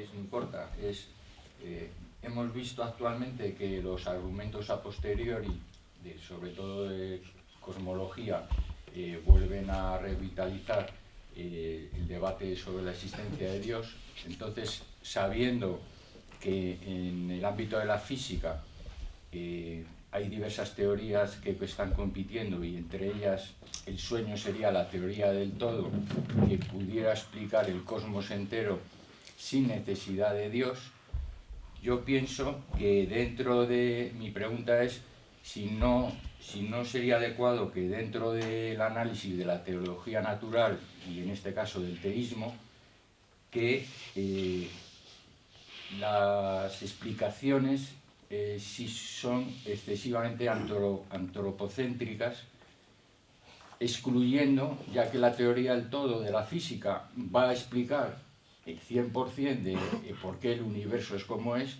eso no importa, hemos visto actualmente que los argumentos a posteriori, sobre todo de cosmología, vuelven a revitalizar el debate sobre la existencia de Dios. Entonces, sabiendo que en el ámbito de la física hay diversas teorías que están compitiendo, y entre ellas el sueño sería la teoría del todo, que pudiera explicar el cosmos entero sin necesidad de Dios. Yo pienso que dentro de... Mi pregunta es si no sería adecuado que dentro del análisis de la teología natural, y en este caso del teísmo, que las explicaciones si son excesivamente antropocéntricas, excluyendo, ya que la teoría del todo de la física va a explicar el 100% de por qué el universo es como es,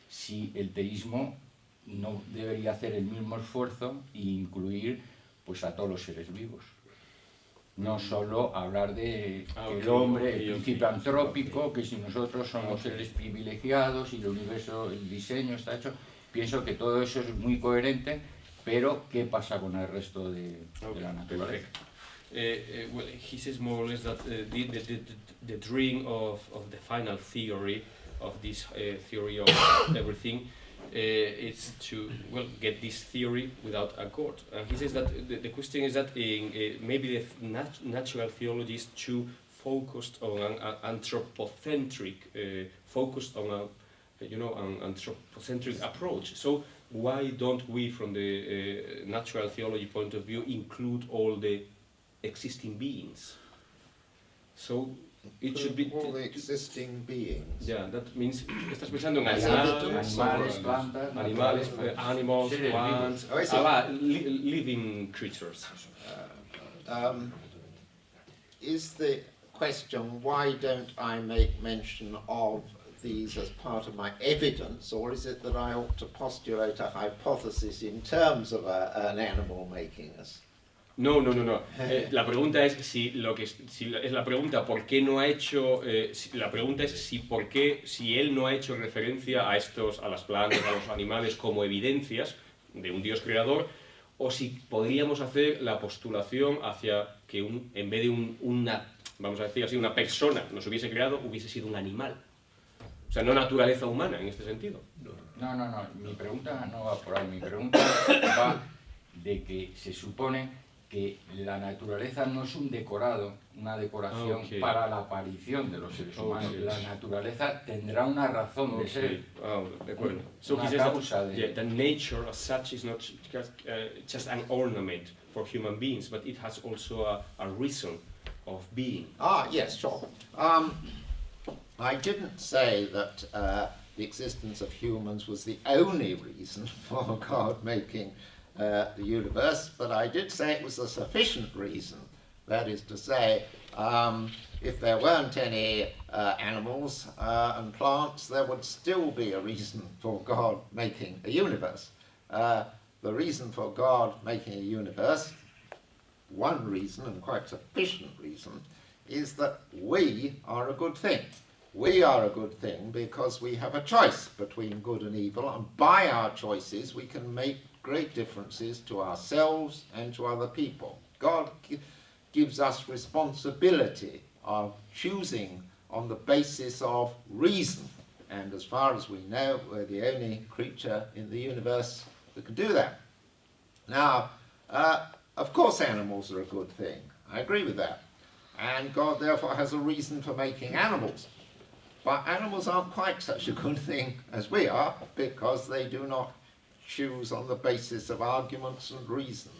si el teísmo no debería hacer el mismo esfuerzo e incluir pues a todos los seres vivos. No solo hablar de el hombre, el principio antrópico, que si nosotros somos seres privilegiados y el universo, el diseño está hecho. Pienso que todo eso es muy coherente, pero ¿qué pasa con el resto de la naturaleza? Well, he says more or less that the dream of the final theory of this theory of everything is to get this theory without a God. And he says that the question is that maybe the natural theology is too focused on an anthropocentric, focused on an anthropocentric approach. So why don't we, from the natural theology point of view, include all the existing beings? So it should be all the existing beings. Yeah, that means estás pensando en animales, animals, plants, living creatures. Is the question, why don't I make mention of these as part of my evidence, or is it that I ought to postulate a hypothesis in terms of an animal making us? No. La pregunta es la pregunta por qué no ha hecho. La pregunta es si él no ha hecho referencia a las plantas, a los animales como evidencias de un Dios creador, o si podríamos hacer la postulación hacia que en vez de una, vamos a decir así, una persona nos hubiese creado, hubiese sido un animal. O sea, no naturaleza humana en este sentido. No. Mi pregunta no va por ahí. Mi pregunta va de que se supone que la naturaleza no es un decorado, una decoración para la aparición de los seres humanos. La naturaleza tendrá una razón de ser. De acuerdo. So he says that the nature as such is not just an ornament for human beings, but it has also a reason of being. Yes, sure. I didn't say that the existence of humans was the only reason for God making the universe, but I did say it was a sufficient reason. That is to say, if there weren't any animals and plants, there would still be a reason for God making a universe. The reason for God making a universe, one reason, and quite sufficient reason, is that we are a good thing. We are a good thing because we have a choice between good and evil, and by our choices we can make great differences to ourselves and to other people. God gives us responsibility of choosing on the basis of reason, and as far as we know, we're the only creature in the universe that can do that. Now, of course animals are a good thing, I agree with that, and God therefore has a reason for making animals. But animals aren't quite such a good thing as we are, because they do not choose on the basis of arguments and reason.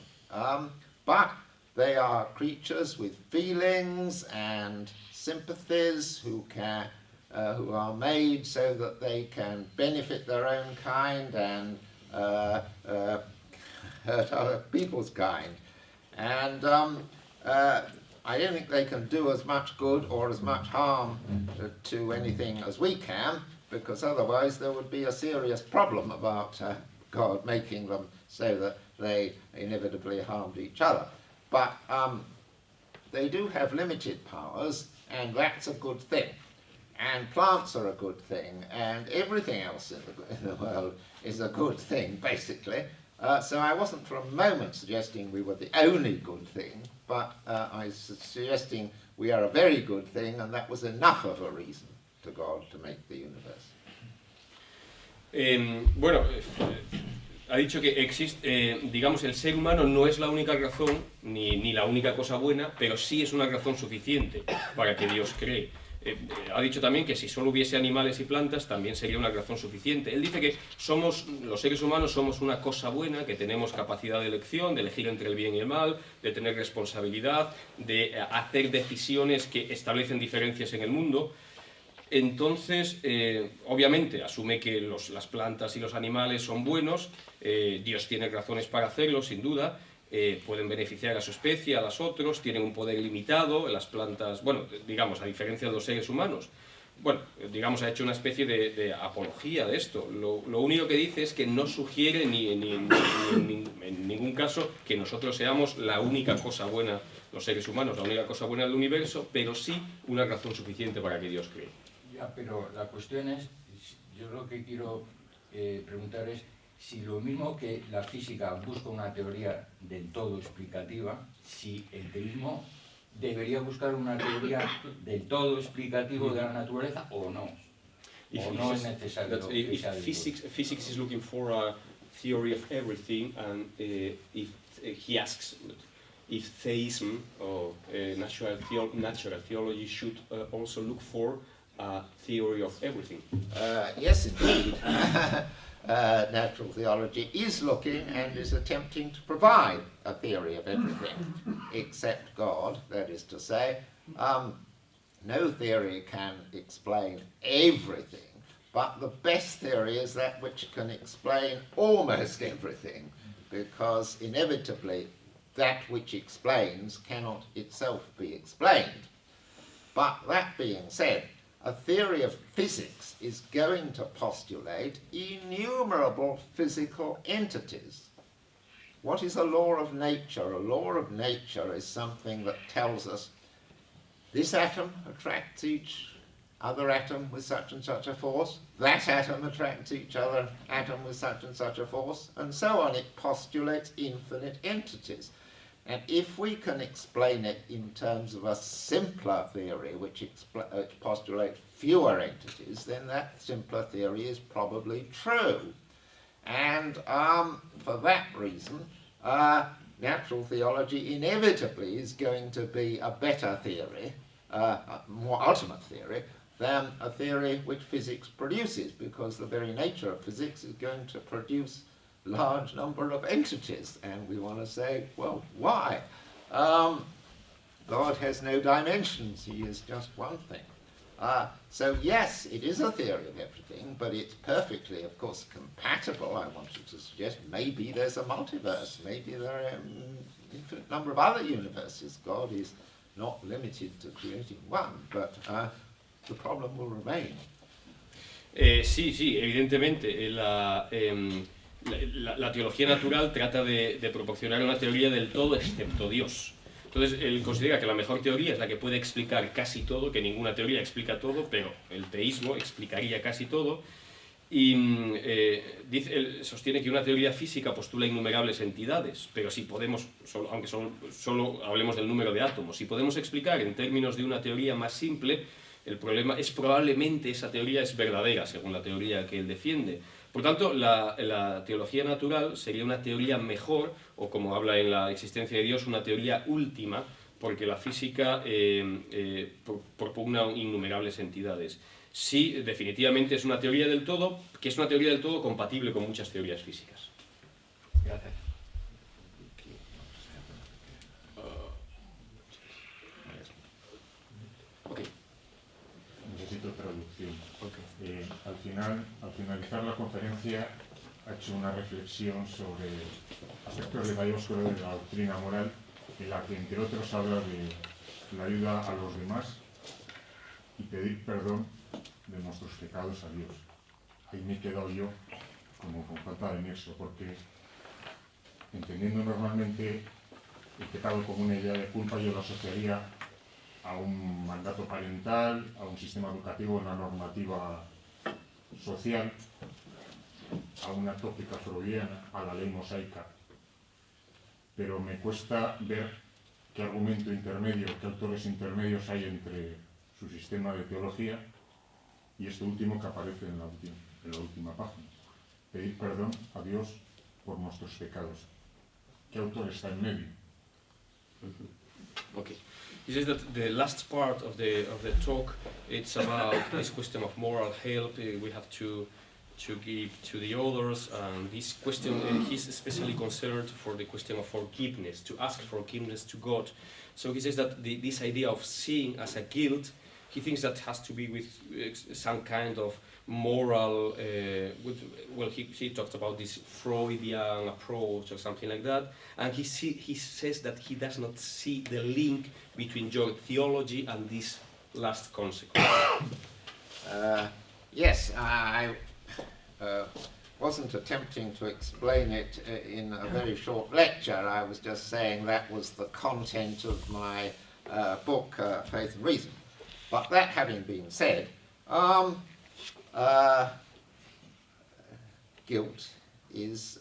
But they are creatures with feelings and sympathies who are made so that they can benefit their own kind and hurt other people's kind. And I don't think they can do as much good or as much harm to anything as we can, because otherwise there would be a serious problem about God making them so that they inevitably harmed each other. But they do have limited powers, and that's a good thing. and plants are a good thing, and everything else in the world is a good thing, basically. So I wasn't for a moment suggesting we were the only good thing, but I was suggesting we are a very good thing, and that was enough of a reason to God to make the universe. Bueno, ha dicho que existe, digamos, el ser humano no es la única razón, ni la única cosa buena, pero sí es una razón suficiente para que Dios cree. Ha dicho también que si solo hubiese animales y plantas también sería una razón suficiente. Él dice que los seres humanos somos una cosa buena, que tenemos capacidad de elección, de elegir entre el bien y el mal, de tener responsabilidad, de hacer decisiones que establecen diferencias en el mundo. Entonces, obviamente, asume que las plantas y los animales son buenos, Dios tiene razones para hacerlo, sin duda, pueden beneficiar a su especie, a las otros, tienen un poder limitado, las plantas, bueno, digamos, a diferencia de los seres humanos. Bueno, digamos, ha hecho una especie de apología de esto. Lo único que dice es que no sugiere ni en ningún caso que nosotros seamos la única cosa buena, los seres humanos, la única cosa buena del universo, pero sí una razón suficiente para que Dios cree. Ya, pero la cuestión es, yo lo que quiero preguntar es, si lo mismo que la física busca una teoría del todo explicativa, si el teísmo debería buscar una teoría del todo explicativo de la naturaleza o no. O no es necesario que sea del todo. Physics is looking for a theory of everything, and if he asks if theism or natural theology should also look for a theory of everything. Yes, indeed. Natural theology is looking and is attempting to provide a theory of everything except God, that is to say. No theory can explain everything, but the best theory is that which can explain almost everything, because inevitably that which explains cannot itself be explained. But that being said, a theory of physics is going to postulate innumerable physical entities. What is a law of nature? A law of nature is something that tells us this atom attracts each other atom with such and such a force, that atom attracts each other atom with such and such a force, and so on. It postulates infinite entities. And if we can explain it in terms of a simpler theory, which postulates fewer entities, then that simpler theory is probably true. And for that reason, natural theology inevitably is going to be a better theory, a more ultimate theory, than a theory which physics produces, because the very nature of physics is going to produce large number of entities, and we want to say, well, why? God has no dimensions, he is just one thing. So yes, it is a theory of everything, but it's perfectly, of course, compatible. I wanted to suggest maybe there's a multiverse, maybe there are an infinite number of other universes. God is not limited to creating one, but the problem will remain. Sí, evidentemente, la teología natural trata de proporcionar una teoría del todo excepto Dios. Entonces, él considera que la mejor teoría es la que puede explicar casi todo, que ninguna teoría explica todo, pero el teísmo explicaría casi todo. Y él sostiene que una teoría física postula innumerables entidades, pero si podemos, aunque solo hablemos del número de átomos, si podemos explicar en términos de una teoría más simple, el problema es probablemente esa teoría es verdadera, según la teoría que él defiende. Por tanto, la teología natural sería una teoría mejor, o como habla en la existencia de Dios, una teoría última, porque la física propugna innumerables entidades. Sí, definitivamente es una teoría del todo, que es una teoría del todo compatible con muchas teorías físicas. Gracias. Necesito traducción. Al finalizar la conferencia ha hecho una reflexión sobre aspectos de la doctrina moral, en la que entre otros habla de la ayuda a los demás y pedir perdón de nuestros pecados a Dios. Ahí me he quedado yo como con falta de nexo, porque entendiendo normalmente el pecado como una idea de culpa, yo lo asociaría a un mandato parental, a un sistema educativo, a una normativa social, a una tópica freudiana, a la ley mosaica. Pero me cuesta ver qué argumento intermedio, qué autores intermedios hay entre su sistema de teología y este último que aparece en la última página. Pedir perdón a Dios por nuestros pecados. ¿Qué autor está en medio? Okay. He says that the last part of the talk, it's about this question of moral help. We have to give to the others, and this question, he's especially concerned for the question of forgiveness, to ask forgiveness to God. So he says that this idea of seeing as a guilt, he thinks that has to be with some kind of moral, he talked about this Freudian approach or something like that, and he says that he does not see the link between theology and this last consequence. Yes, I wasn't attempting to explain it in a very short lecture. I was just saying that was the content of my book, Faith and Reason. But that having been said, guilt is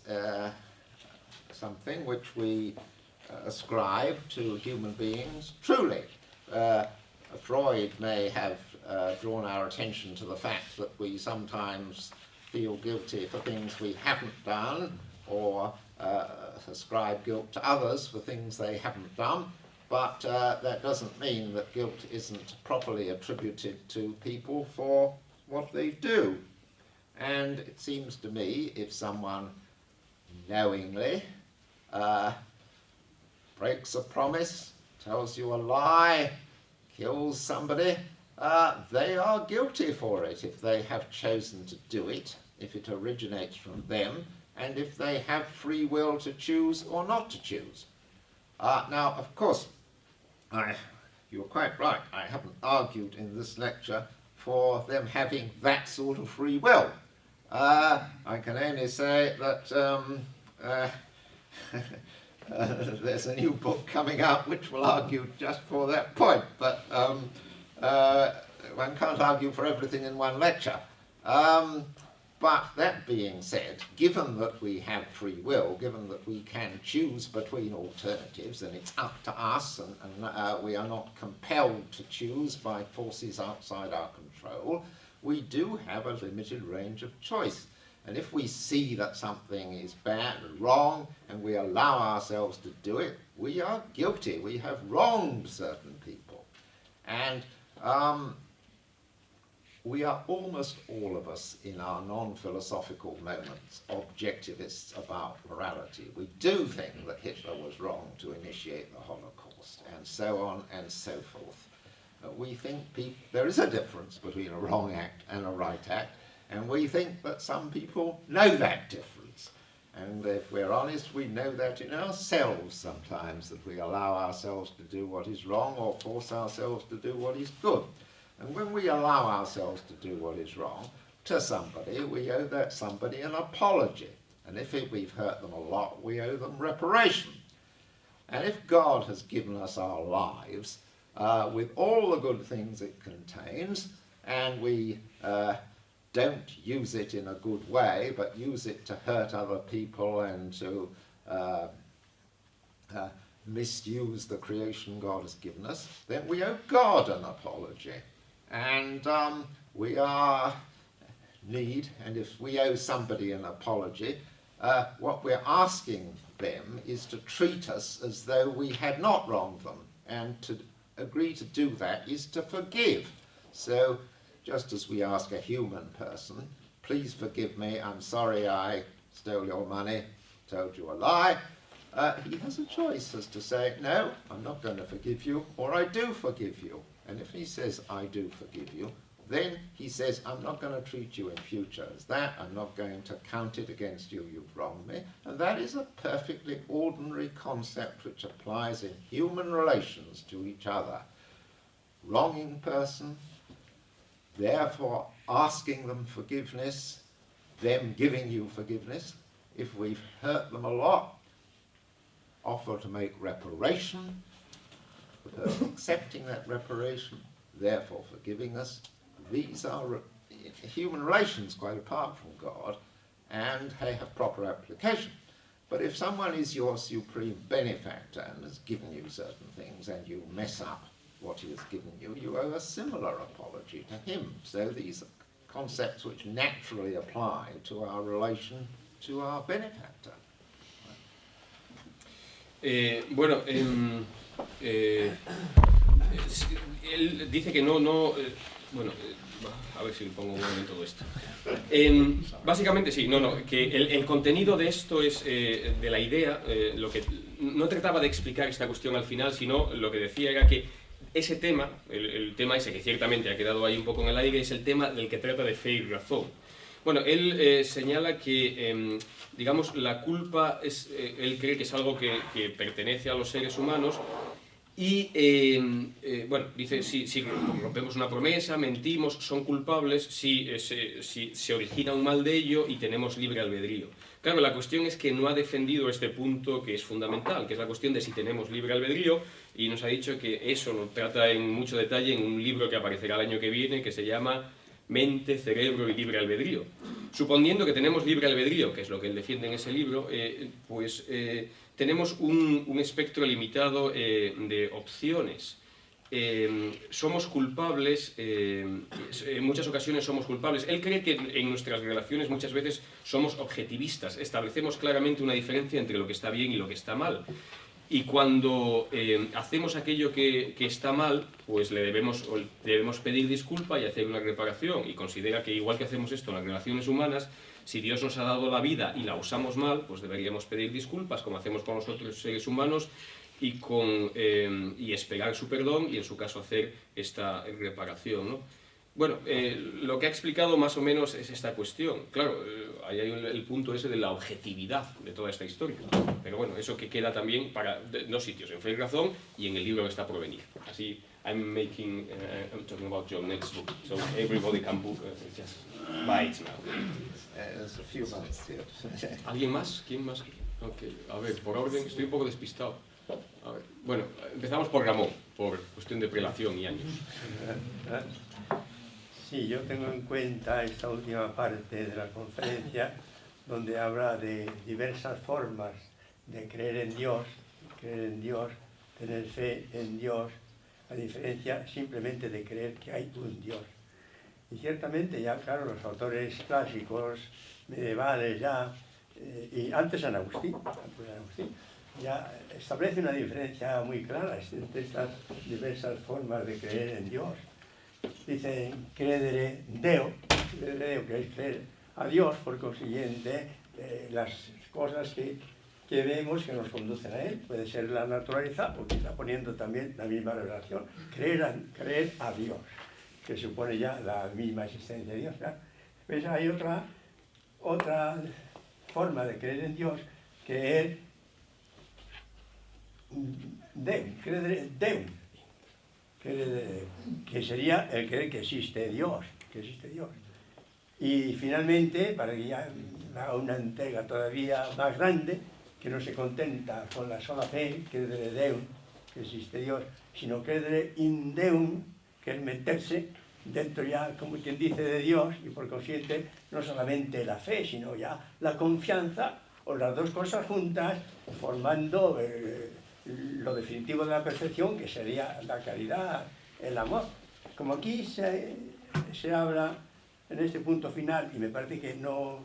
something which we ascribe to human beings truly. Freud may have drawn our attention to the fact that we sometimes feel guilty for things we haven't done, or ascribe guilt to others for things they haven't done, but that doesn't mean that guilt isn't properly attributed to people for what they do. And it seems to me, if someone knowingly breaks a promise, tells you a lie, kills somebody, they are guilty for it if they have chosen to do it, if it originates from them, and if they have free will to choose or not to choose. Now, of course, you're quite right, I haven't argued in this lecture for them having that sort of free will. I can only say that there's a new book coming out which will argue just for that point, but one can't argue for everything in one lecture. But that being said, given that we have free will, given that we can choose between alternatives, and it's up to us, and we are not compelled to choose by forces outside our control, we do have a limited range of choice. And if we see that something is bad and wrong, and we allow ourselves to do it, we are guilty. We have wronged certain people. And we are almost all of us in our non-philosophical moments objectivists about morality. We do think that Hitler was wrong to initiate the Holocaust, and so on and so forth. We think there is a difference between a wrong act and a right act, and we think that some people know that difference. And if we're honest, we know that in ourselves sometimes, that we allow ourselves to do what is wrong or force ourselves to do what is good. And when we allow ourselves to do what is wrong to somebody, we owe that somebody an apology. And if we've hurt them a lot, we owe them reparation. And if God has given us our lives with all the good things it contains, and we don't use it in a good way, but use it to hurt other people and to misuse the creation God has given us, then we owe God an apology. And we need, and if we owe somebody an apology, what we're asking them is to treat us as though we had not wronged them. And to agree to do that is to forgive. So just as we ask a human person, please forgive me, I'm sorry I stole your money, told you a lie, he has a choice as to say, no, I'm not going to forgive you, or I do forgive you. And if he says, I do forgive you, then he says, I'm not going to treat you in future as that, I'm not going to count it against you, you've wronged me. And that is a perfectly ordinary concept which applies in human relations to each other. Wronging person, therefore asking them forgiveness, them giving you forgiveness. If we've hurt them a lot, offer to make reparation. accepting that reparation, therefore forgiving us. These are human relations quite apart from God, and they have proper application. But if someone is your supreme benefactor and has given you certain things and you mess up what he has given you, you owe a similar apology to him. So these are concepts which naturally apply to our relation to our benefactor. Bueno, él dice que bueno, a ver si le pongo un momento todo esto. Básicamente sí, que el contenido de esto es de la idea, lo que no trataba de explicar esta cuestión al final, sino lo que decía era que ese tema, el tema ese que ciertamente ha quedado ahí un poco en el aire, es el tema del que trata de fe y razón. Bueno, él señala que, digamos, la culpa él cree que es algo que pertenece a los seres humanos y, bueno, dice, si rompemos una promesa, mentimos, son culpables, si se origina un mal de ello y tenemos libre albedrío. Claro, la cuestión es que no ha defendido este punto que es fundamental, que es la cuestión de si tenemos libre albedrío, y nos ha dicho que eso lo trata en mucho detalle en un libro que aparecerá el año que viene, que se llama Mente, Cerebro y Libre Albedrío. Suponiendo que tenemos libre albedrío, que es lo que él defiende en ese libro, pues tenemos un espectro limitado de opciones. Somos culpables, en muchas ocasiones somos culpables. Él cree que en nuestras relaciones muchas veces somos objetivistas, establecemos claramente una diferencia entre lo que está bien y lo que está mal. Y cuando hacemos aquello que está mal, pues debemos pedir disculpa y hacer una reparación. Y considera que igual que hacemos esto en las relaciones humanas, si Dios nos ha dado la vida y la usamos mal, pues deberíamos pedir disculpas, como hacemos con los otros seres humanos, y esperar su perdón y en su caso hacer esta reparación, ¿no? Bueno, lo que ha explicado más o menos es esta cuestión. Claro, ahí hay el punto ese de la objetividad de toda esta historia. Pero bueno, eso que queda también para dos sitios, en Fe y Razón y en el libro que está por venir. Así, I'm talking about your next book, so everybody can book, just buy it now. There's a few months here. ¿Alguien más? ¿Quién más? Okay. A ver, por orden, estoy un poco despistado. A ver. Bueno, empezamos por Ramón, por cuestión de prelación y años. Sí, yo tengo en cuenta esta última parte de la conferencia donde habla de diversas formas de creer en Dios, tener fe en Dios, a diferencia simplemente de creer que hay un Dios. Y ciertamente ya, claro, los autores clásicos, medievales ya, y antes San Agustín, ya establece una diferencia muy clara entre estas diversas formas de creer en Dios. Dice, credere Deo, que es creer a Dios, por consiguiente, las cosas que vemos que nos conducen a Él, puede ser la naturaleza, o quizá poniendo también la misma relación, creer a Dios, que supone ya la misma existencia de Dios. ¿Verdad? Pues hay otra forma de creer en Dios, que es credere Deum, que sería el creer que existe Dios, Y finalmente, para que ya haga una entrega todavía más grande, que no se contenta con la sola fe, credere Deum, que existe Dios, sino credere in Deum, que es meterse dentro ya, como quien dice, de Dios, y por consiguiente no solamente la fe, sino ya la confianza, o las dos cosas juntas, formando lo definitivo de la perfección, que sería la caridad, el amor. Como aquí se habla en este punto final, y me parece que no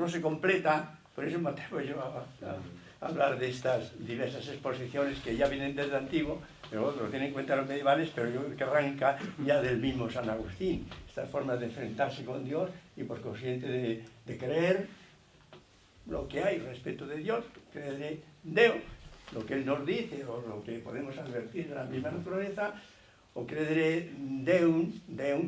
se completa, por eso me atrevo yo a hablar de estas diversas exposiciones que ya vienen desde antiguo, pero lo tienen en cuenta los medievales, pero yo creo que arranca ya del mismo San Agustín, estas formas de enfrentarse con Dios y por consiguiente de creer lo que hay respecto de Dios, creer de Deo, lo que Él nos dice o lo que podemos advertir de la misma naturaleza, o creer Deum,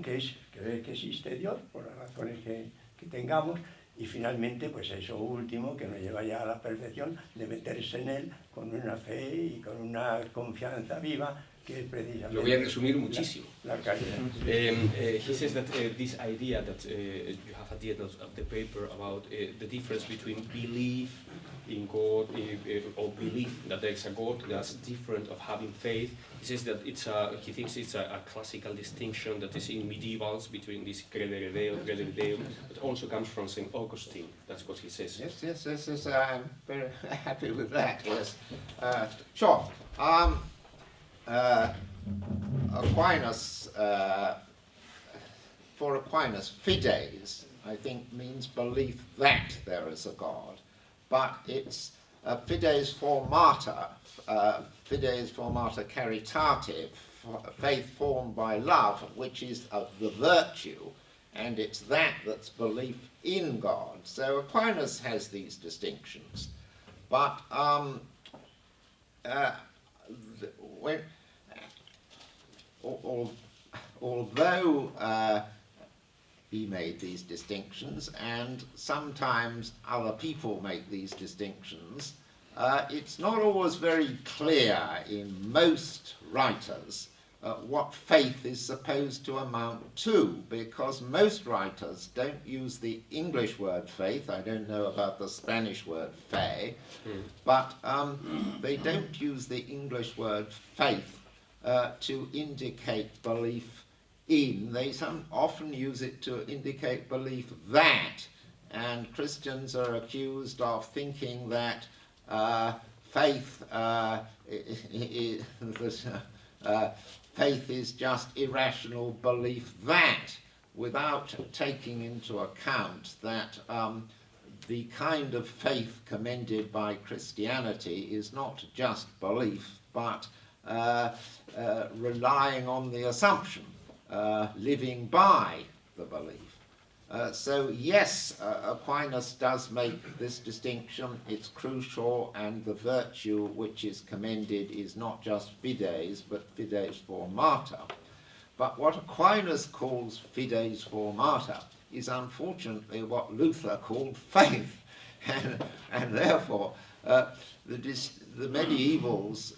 que es creer que existe Dios, por las razones que tengamos, y finalmente, pues eso último, que nos lleva ya a la perfección, de meterse en Él con una fe y con una confianza viva, que es precisamente... Lo voy a resumir muchísimo. La caridad. He says that this idea that you have at the end of the paper about the difference between belief in God or belief that there is a God. That's different of having faith. He says that he thinks it's a classical distinction that is in medievals between this credere Deum, that also comes from St. Augustine. That's what he says. Yes, I'm very happy with that, yes. Sure. Aquinas, for Aquinas, fides, I think, means belief that there is a God. But it's fides formata caritative, faith formed by love, which is the virtue, and it's that's belief in God. So Aquinas has these distinctions. But although he made these distinctions, and sometimes other people make these distinctions, it's not always very clear in most writers what faith is supposed to amount to, because most writers don't use the English word faith. I don't know about the Spanish word fe, but they don't use the English word faith to indicate belief in. They often use it to indicate belief that, and Christians are accused of thinking that faith is just irrational belief that, without taking into account that the kind of faith commended by Christianity is not just belief, but relying on the assumption, living by the belief. So yes, Aquinas does make this distinction. It's crucial, and the virtue which is commended is not just fides, but fides formata. But what Aquinas calls fides formata is unfortunately what Luther called faith, and therefore the medievals,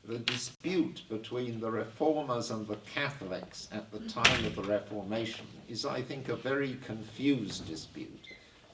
the dispute between the Reformers and the Catholics at the time of the Reformation is, I think, a very confused dispute,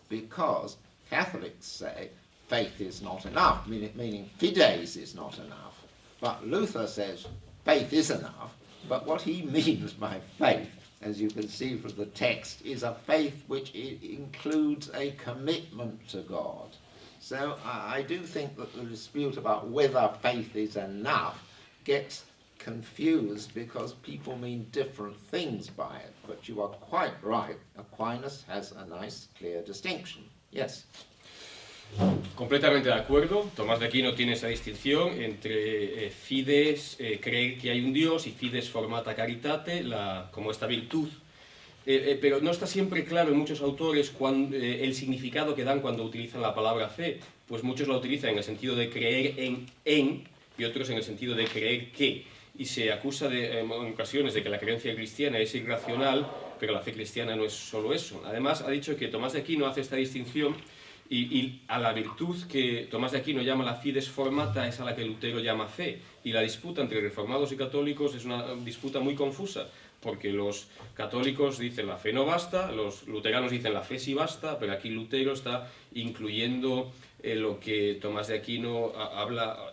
because Catholics say faith is not enough, meaning fides is not enough, but Luther says faith is enough. But what he means by faith, as you can see from the text, is a faith which includes a commitment to God. So I do think that the dispute about whether faith is enough gets confused because people mean different things by it. But you are quite right. Aquinas has a nice, clear distinction. Yes. Completamente de acuerdo. Tomás de Aquino tiene esa distinción entre fides, creer que hay un Dios, y fides formata caritate, como esta virtud. Pero no está siempre claro en muchos autores el significado que dan cuando utilizan la palabra fe. Pues muchos la utilizan en el sentido de creer en y otros en el sentido de creer que. Y se acusa en ocasiones de que la creencia cristiana es irracional, pero la fe cristiana no es solo eso. Además, ha dicho que Tomás de Aquino hace esta distinción y a la virtud que Tomás de Aquino llama la fides formata es a la que Lutero llama fe. Y la disputa entre reformados y católicos es una disputa muy confusa, porque los católicos dicen la fe no basta, los luteranos dicen la fe sí basta, pero aquí Lutero está incluyendo lo que Tomás de Aquino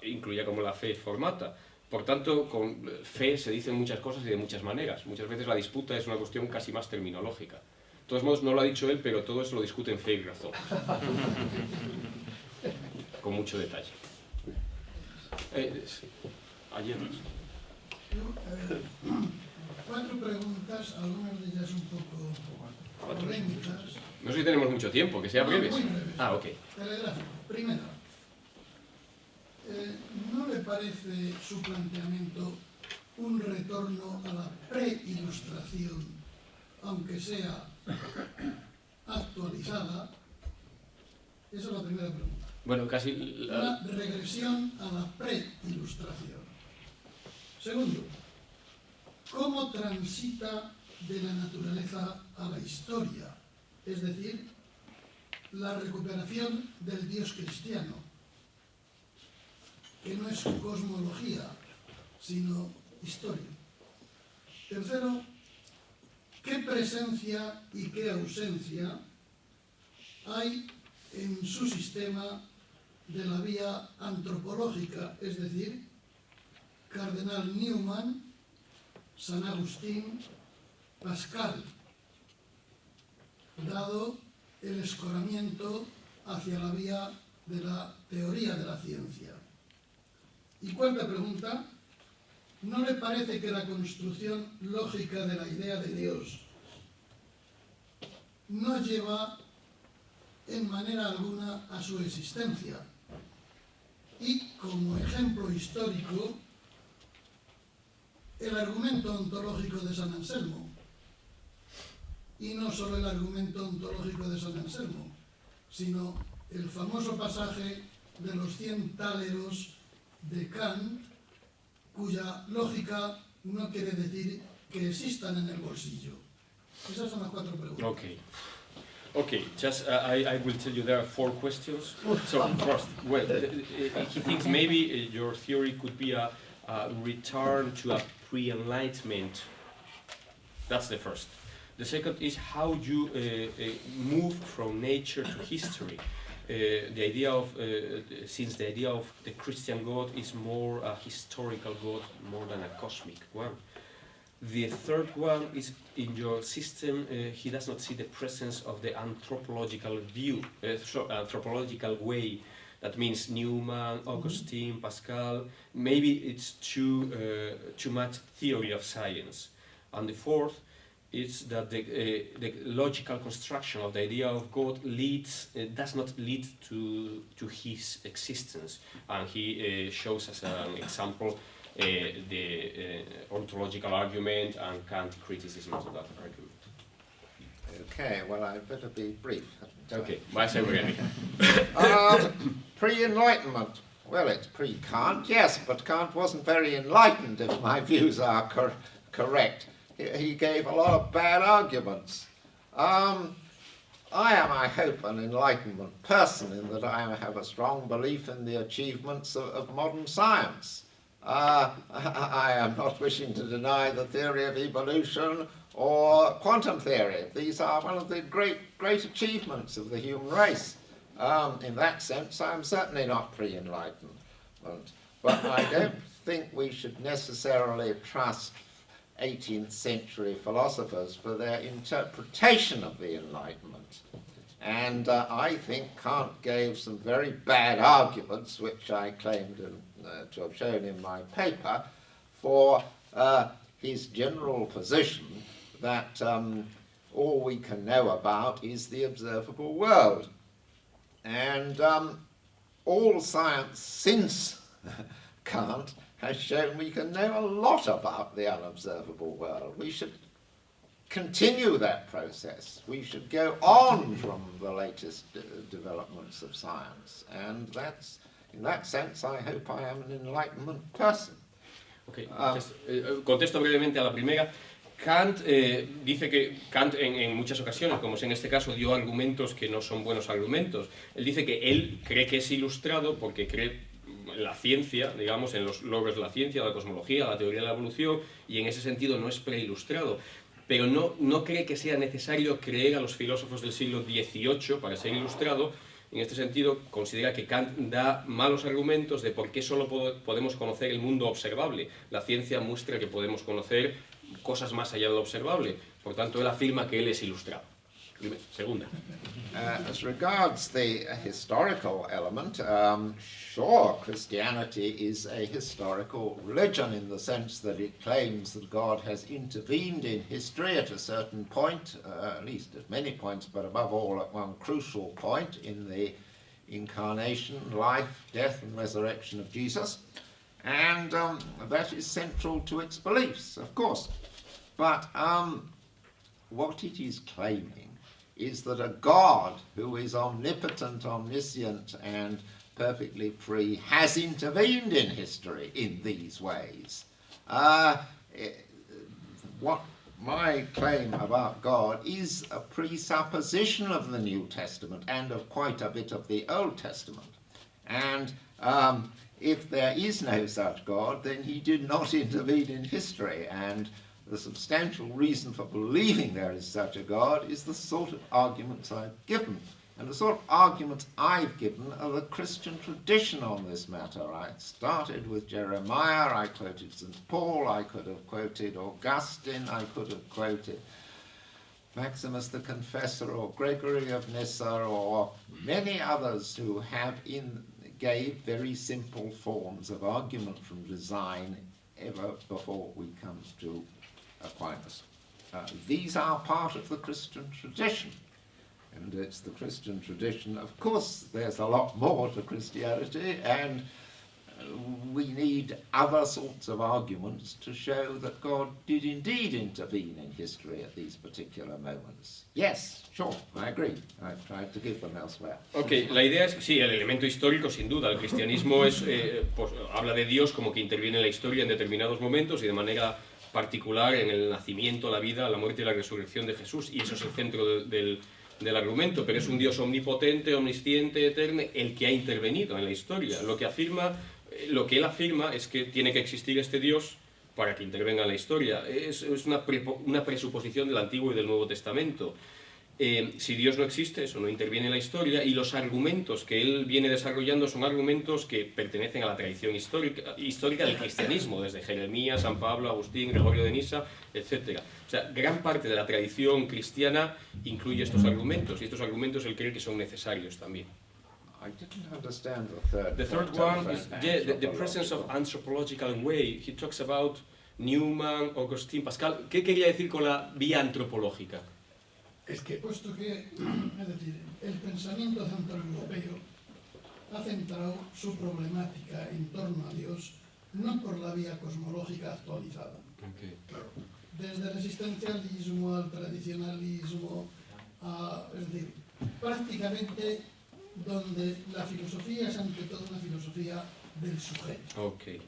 incluía como la fe formata. Por tanto, con fe se dicen muchas cosas y de muchas maneras. Muchas veces la disputa es una cuestión casi más terminológica. De todos modos, no lo ha dicho él, pero todo eso lo discuten fe y razón. Con mucho detalle. Ayer. Cuatro preguntas, algunas de ellas un poco polémicas. No sé si tenemos mucho tiempo, que sea breves. Muy breves. Ah, ok. Telegráfico. Primero, ¿no le parece su planteamiento un retorno a la preilustración, aunque sea actualizada? Esa es la primera pregunta. Bueno, casi... Una regresión a la preilustración. Segundo, ¿cómo transita de la naturaleza a la historia? Es decir, la recuperación del Dios cristiano, que no es cosmología, sino historia. Tercero, ¿qué presencia y qué ausencia hay en su sistema de la vía antropológica, es decir, Cardenal Newman, San Agustín, Pascal, dado el escoramiento hacia la vía de la teoría de la ciencia. Y cuarta pregunta, ¿no le parece que la construcción lógica de la idea de Dios no lleva en manera alguna a su existencia? Y como ejemplo histórico, el argumento ontológico de San Anselmo. Y no solo el argumento ontológico de San Anselmo, sino el famoso pasaje de los 100 táleros de Kant, cuya lógica no quiere decir que existan en el bolsillo. Esas son las 4 preguntas. Okay, just I will tell you there are 4 questions. So first, well, he thinks maybe your theory could be a return to a pre-enlightenment. That's the first. The second is how you move from nature to history. The idea of, since the idea of the Christian God is more a historical God more than a cosmic one. The third one is in your system, he does not see the presence of the anthropological view, anthropological way. That means Newman, Augustine, Pascal. Maybe it's too much theory of science. And the fourth is that the logical construction of the idea of God does not lead to his existence. And he shows as an example the ontological argument and Kant criticism of that argument. Okay, well, I'd better be brief. Okay, vai ser breve. Pre-enlightenment. Well, it's pre-Kant, yes, but Kant wasn't very enlightened, if my views are correct. He gave a lot of bad arguments. I am, I hope, an Enlightenment person in that I have a strong belief in the achievements of modern science. I am not wishing to deny the theory of evolution or quantum theory. These are one of the great achievements of the human race. In that sense, I'm certainly not pre-enlightenment. But I don't think we should necessarily trust 18th century philosophers for their interpretation of the Enlightenment. And I think Kant gave some very bad arguments, which I claimed to have shown in my paper, for his general position that all we can know about is the observable world. And all science since Kant has shown we can know a lot about the unobservable world. We should continue that process. We should go on from the latest developments of science. And that's, in that sense, I hope I am an Enlightenment person. Okay, contesto brevemente a la primera. Kant dice que Kant en muchas ocasiones, como es en este caso, dio argumentos que no son buenos argumentos. Él dice que él cree que es ilustrado porque cree en la ciencia, digamos, en los logros de la ciencia, la cosmología, la teoría de la evolución, y en ese sentido no es preilustrado. Pero no cree que sea necesario creer a los filósofos del siglo XVIII para ser ilustrado. En este sentido, considera que Kant da malos argumentos de por qué solo podemos conocer el mundo observable. La ciencia muestra que podemos conocer cosas más allá de lo observable. Por tanto, él afirma que él es ilustrado. Segunda. As regards the historical element, sure, Christianity is a historical religion in the sense that it claims that God has intervened in history at a certain point, at least at many points, but above all at one crucial point in the incarnation, life, death and resurrection of Jesus. And that is central to its beliefs, of course. But what it is claiming is that a God who is omnipotent, omniscient, and perfectly free has intervened in history in these ways. What my claim about God is a presupposition of the New Testament and of quite a bit of the Old Testament. And if there is no such God, then he did not intervene in history. And the substantial reason for believing there is such a God is the sort of arguments I've given. And the sort of arguments I've given are the Christian tradition on this matter. I started with Jeremiah, I quoted St. Paul, I could have quoted Augustine, I could have quoted Maximus the Confessor or Gregory of Nyssa or many others who gave very simple forms of argument from design ever before we come to Aquinas. These are part of the Christian tradition. And it's the Christian tradition. Of course, there's a lot more to Christianity, and we need other sorts of arguments to show that God did indeed intervene in history at these particular moments. Yes, sure, I agree. I've tried to give them elsewhere. Ok, la idea es, sí, el elemento histórico sin duda. El cristianismo habla de Dios como que interviene en la historia en determinados momentos y de manera particular en el nacimiento, la vida, la muerte y la resurrección de Jesús, y eso es el centro del argumento, pero es un Dios omnipotente, omnisciente, eterno, el que ha intervenido en la historia. Lo que él afirma es que tiene que existir este Dios para que intervenga en la historia. Es una presuposición del Antiguo y del Nuevo Testamento. Si Dios no existe, eso no interviene en la historia, y los argumentos que él viene desarrollando son argumentos que pertenecen a la tradición histórica del cristianismo, desde Jeremías, San Pablo, Agustín, Gregorio de Nisa, etc. O sea, gran parte de la tradición cristiana incluye estos argumentos, y estos argumentos él cree que son necesarios también. I didn't understand the third one is the presence of anthropological way. He talks about Newman, Augustine, Pascal. ¿Qué quería decir con la vía antropológica? Es que, puesto que, es decir, el pensamiento centroeuropeo ha centrado su problemática en torno a Dios no por la vía cosmológica actualizada. Okay. Claro. Desde el existencialismo al tradicionalismo, es decir, prácticamente donde la filosofía es ante todo una filosofía del sujeto. Okay.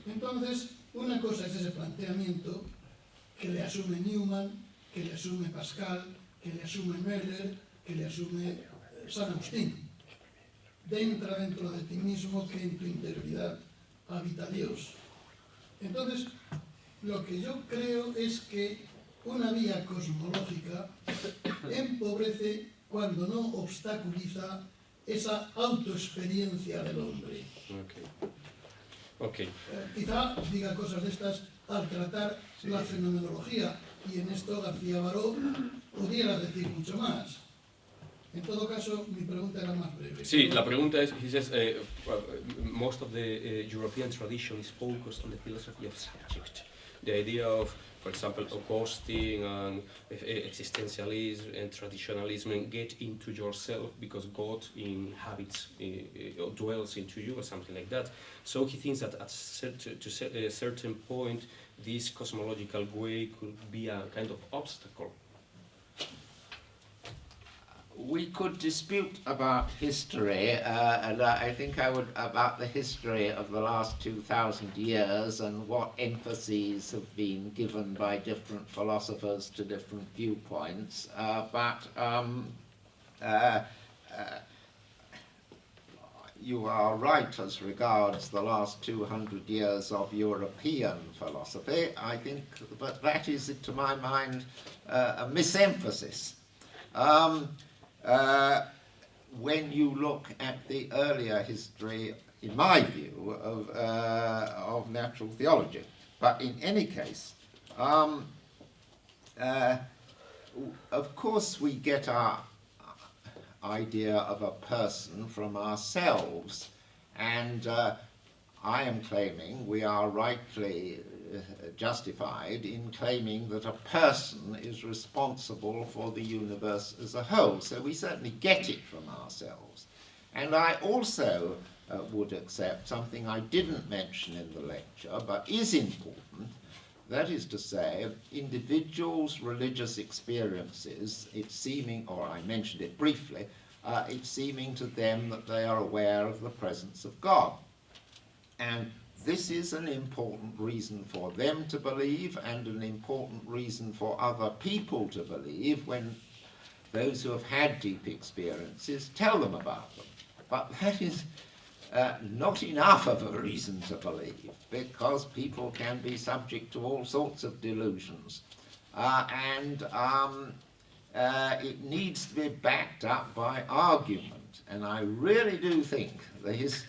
Entonces, una cosa es ese planteamiento que le asume Newman, que le asume Pascal, que le asume Möller, que le asume San Agustín. Entra dentro de ti mismo, que en tu interioridad habita Dios. Entonces, lo que yo creo es que una vía cosmológica empobrece cuando no obstaculiza esa autoexperiencia del hombre. Okay. Quizá diga cosas de estas al tratar la fenomenología, y en esto García Baró pudiera decir mucho más. En todo caso, mi pregunta era más breve. Sí, la pregunta es, he says, most of the European tradition is focused on the philosophy of subject. The idea of, for example, Augustine and existentialism and traditionalism, and get into yourself because God inhabits, dwells into you, or something like that. So he thinks that at a certain point, this cosmological way could be a kind of obstacle. We could dispute about history, and I think I would, about the history of the last 2,000 years and what emphases have been given by different philosophers to different viewpoints. But you are right as regards the last 200 years of European philosophy, I think, but that is, to my mind, a misemphasis. When you look at the earlier history, in my view, of natural theology. But in any case, of course we get our idea of a person from ourselves, and I am claiming we are rightly justified in claiming that a person is responsible for the universe as a whole. So we certainly get it from ourselves. And I also would accept something I didn't mention in the lecture, but is important. That is to say, individuals' religious experiences, it's seeming, or I mentioned it briefly, it's seeming to them that they are aware of the presence of God. And this is an important reason for them to believe, and an important reason for other people to believe when those who have had deep experiences tell them about them. But that is not enough of a reason to believe, because people can be subject to all sorts of delusions. it needs to be backed up by argument. And I really do think there is,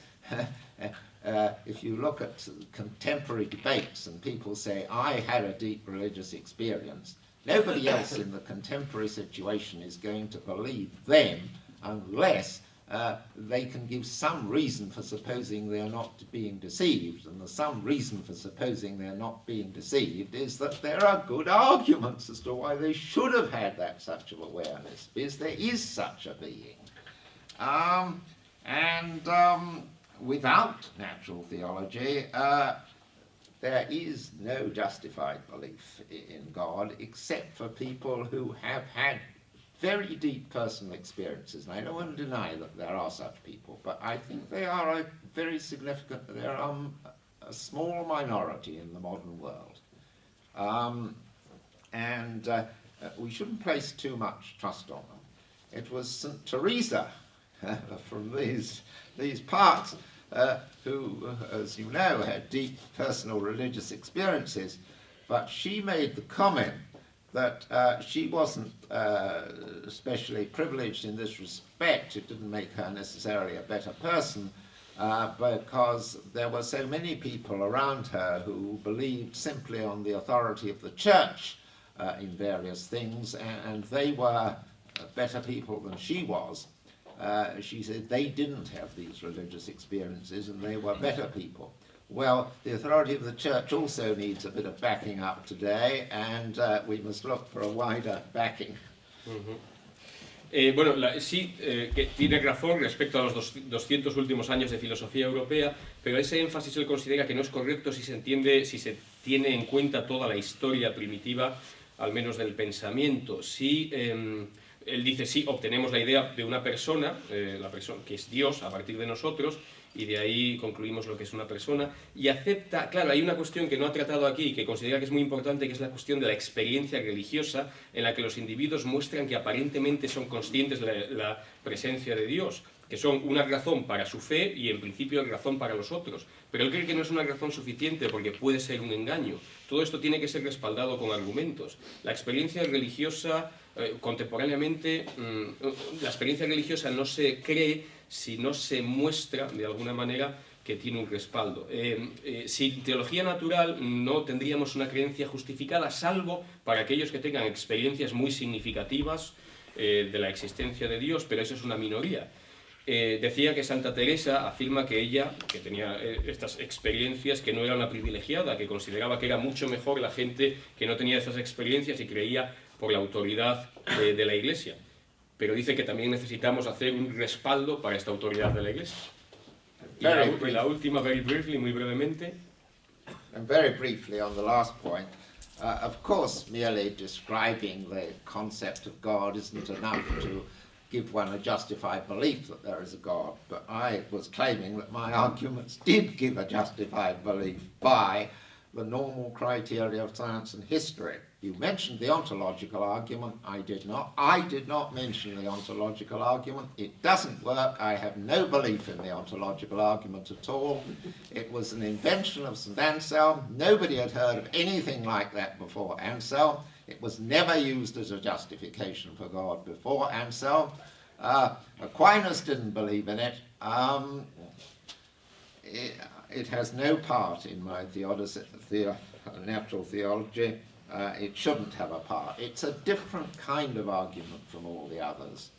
if you look at contemporary debates and people say, I had a deep religious experience, nobody else in the contemporary situation is going to believe them unless they can give some reason for supposing they're not being deceived. And the some reason for supposing they're not being deceived is that there are good arguments as to why they should have had that such of awareness, because there is such a being. Without natural theology, there is no justified belief in God except for people who have had very deep personal experiences. And I don't want to deny that there are such people, but I think they are a very significant, they're a small minority in the modern world. We shouldn't place too much trust on them. It was St. Teresa from these parts who, as you know, had deep personal religious experiences, but she made the comment that she wasn't especially privileged in this respect. It didn't make her necessarily a better person, because there were so many people around her who believed simply on the authority of the church in various things, and they were better people than she was. She said they didn't have these religious experiences and they were better people. Well, the authority of the church also needs a bit of backing up today, and we must look for a wider backing. Bueno, sí, que tiene razón respecto a los 200 últimos años de filosofía europea, pero ese énfasis él considera que no es correcto si se tiene en cuenta toda la historia primitiva, al menos del pensamiento. Sí, él dice, sí, obtenemos la idea de una persona, la persona que es Dios a partir de nosotros, y de ahí concluimos lo que es una persona, y acepta, claro, hay una cuestión que no ha tratado aquí, que considera que es muy importante, que es la cuestión de la experiencia religiosa, en la que los individuos muestran que aparentemente son conscientes de la presencia de Dios, que son una razón para su fe y en principio razón para los otros, pero él cree que no es una razón suficiente porque puede ser un engaño. Todo esto tiene que ser respaldado con argumentos. La experiencia religiosa, contemporáneamente, la experiencia religiosa no se cree si no se muestra de alguna manera que tiene un respaldo. Sin teología natural no tendríamos una creencia justificada, salvo para aquellos que tengan experiencias muy significativas de la existencia de Dios, pero eso es una minoría. Decía que Santa Teresa afirma que ella, que tenía estas experiencias, que no era una privilegiada, que consideraba que era mucho mejor la gente que no tenía esas experiencias y creía por la autoridad de la Iglesia. Pero dice que también necesitamos hacer un respaldo para esta autoridad de la Iglesia. Y la última, very briefly, muy brevemente. And very briefly on the last point, of course merely describing the concept of God isn't enough to give one a justified belief that there is a God, but I was claiming that my arguments did give a justified belief by the normal criteria of science and history. You mentioned the ontological argument. I did not. I did not mention the ontological argument. It doesn't work. I have no belief in the ontological argument at all. It was an invention of St. Anselm. Nobody had heard of anything like that before Anselm. It was never used as a justification for God before Anselm. Aquinas didn't believe in it. It has no part in my natural theology. It shouldn't have a part. It's a different kind of argument from all the others.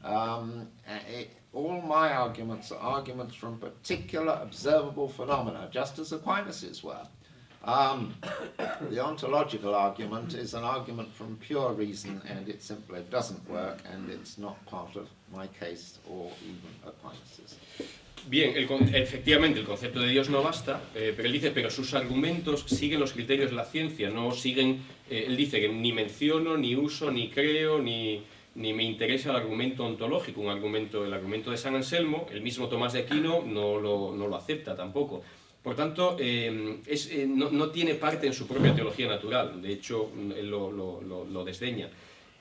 All my arguments are arguments from particular observable phenomena, just as Aquinas's were. The ontological argument is an argument from pure reason, and it simply doesn't work, and it's not part of my case or even Aquinas's. Bien, efectivamente el concepto de Dios no basta, pero él dice, pero sus argumentos siguen los criterios de la ciencia, no siguen, él dice que ni menciono, ni uso, ni creo, ni me interesa el argumento ontológico, el argumento de San Anselmo, el mismo Tomás de Aquino no lo acepta tampoco. Por tanto, no tiene parte en su propia teología natural, de hecho él lo desdeña.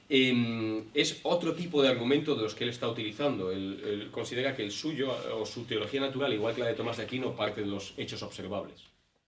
Es otro tipo de argumento de los que él está utilizando. Él considera que el suyo o su teología natural, igual que la de Tomás de Aquino, parte de los hechos observables.